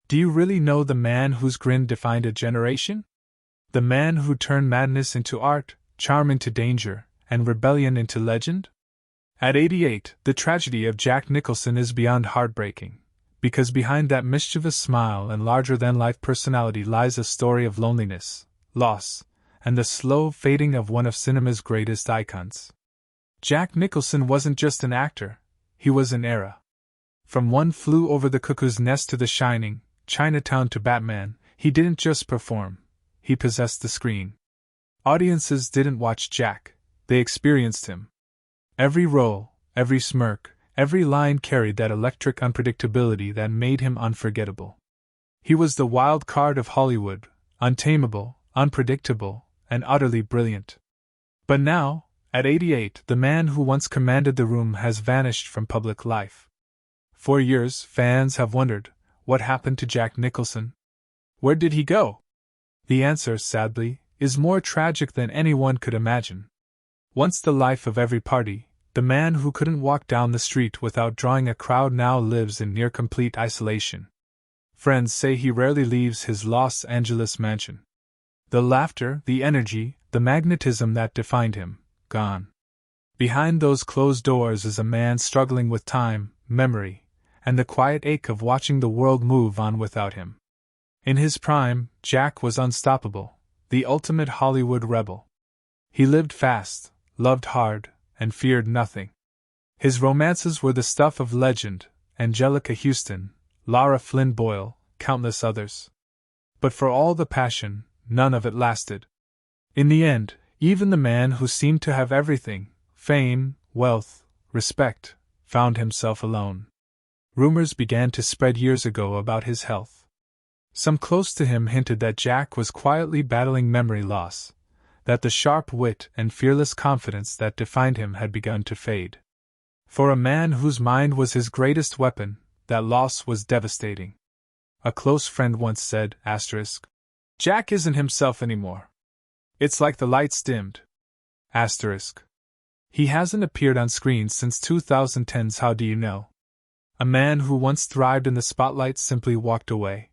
Do you really know the man whose grin defined a generation? The man who turned madness into art, charm into danger, and rebellion into legend? At 88, the tragedy of Jack Nicholson is beyond heartbreaking, because behind that mischievous smile and larger-than-life personality lies a story of loneliness, loss, and the slow fading of one of cinema's greatest icons. Jack Nicholson wasn't just an actor, he was an era. From One Flew Over the Cuckoo's Nest to The Shining, Chinatown to Batman, he didn't just perform, he possessed the screen. Audiences didn't watch Jack, they experienced him. Every role, every smirk, every line carried that electric unpredictability that made him unforgettable. He was the wild card of Hollywood, untamable, unpredictable, and utterly brilliant. But now, at 88, the man who once commanded the room has vanished from public life. For years, fans have wondered, what happened to Jack Nicholson? Where did he go? The answer, sadly, is more tragic than anyone could imagine. Once the life of every party, the man who couldn't walk down the street without drawing a crowd now lives in near-complete isolation. Friends say he rarely leaves his Los Angeles mansion. The laughter, the energy, the magnetism that defined him, gone. Behind those closed doors is a man struggling with time, memory, and the quiet ache of watching the world move on without him. In his prime, Jack was unstoppable, the ultimate Hollywood rebel. He lived fast, loved hard, and feared nothing. His romances were the stuff of legend, Angelica Houston, Lara Flynn Boyle, countless others. But for all the passion, none of it lasted. In the end, even the man who seemed to have everything, fame, wealth, respect, found himself alone. Rumors began to spread years ago about his health. Some close to him hinted that Jack was quietly battling memory loss, that the sharp wit and fearless confidence that defined him had begun to fade. For a man whose mind was his greatest weapon, that loss was devastating. A close friend once said, Jack isn't himself anymore. It's like the lights dimmed. He hasn't appeared on screen since 2010's How Do You Know? A man who once thrived in the spotlight simply walked away.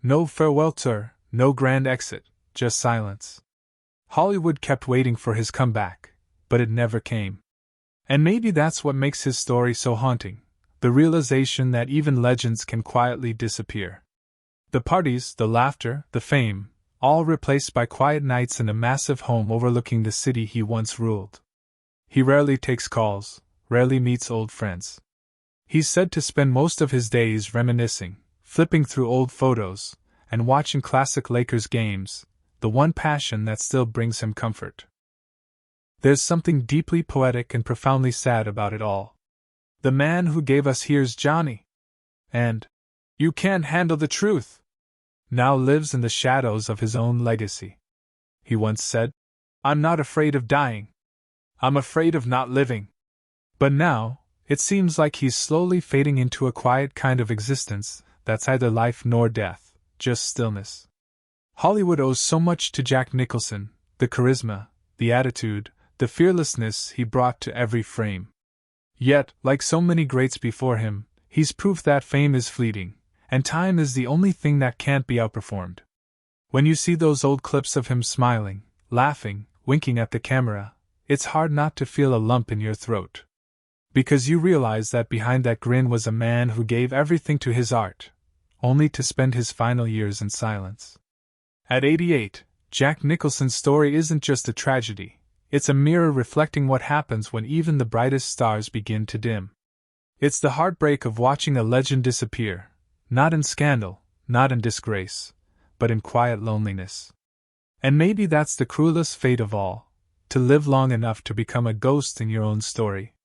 No farewell tour, no grand exit, just silence. Hollywood kept waiting for his comeback, but it never came. And maybe that's what makes his story so haunting, the realization that even legends can quietly disappear. The parties, the laughter, the fame, all replaced by quiet nights in a massive home overlooking the city he once ruled. He rarely takes calls, rarely meets old friends. He's said to spend most of his days reminiscing, flipping through old photos, and watching classic Lakers games, the one passion that still brings him comfort. There's something deeply poetic and profoundly sad about it all. The man who gave us Here's Johnny and You Can't Handle the Truth now lives in the shadows of his own legacy. He once said, I'm not afraid of dying. I'm afraid of not living. But now, it seems like he's slowly fading into a quiet kind of existence that's neither life nor death, just stillness. Hollywood owes so much to Jack Nicholson, the charisma, the attitude, the fearlessness he brought to every frame. Yet, like so many greats before him, he's proof that fame is fleeting, and time is the only thing that can't be outperformed. When you see those old clips of him smiling, laughing, winking at the camera, it's hard not to feel a lump in your throat. Because you realize that behind that grin was a man who gave everything to his art, only to spend his final years in silence. At 88, Jack Nicholson's story isn't just a tragedy, it's a mirror reflecting what happens when even the brightest stars begin to dim. It's the heartbreak of watching a legend disappear, not in scandal, not in disgrace, but in quiet loneliness. And maybe that's the cruelest fate of all, to live long enough to become a ghost in your own story.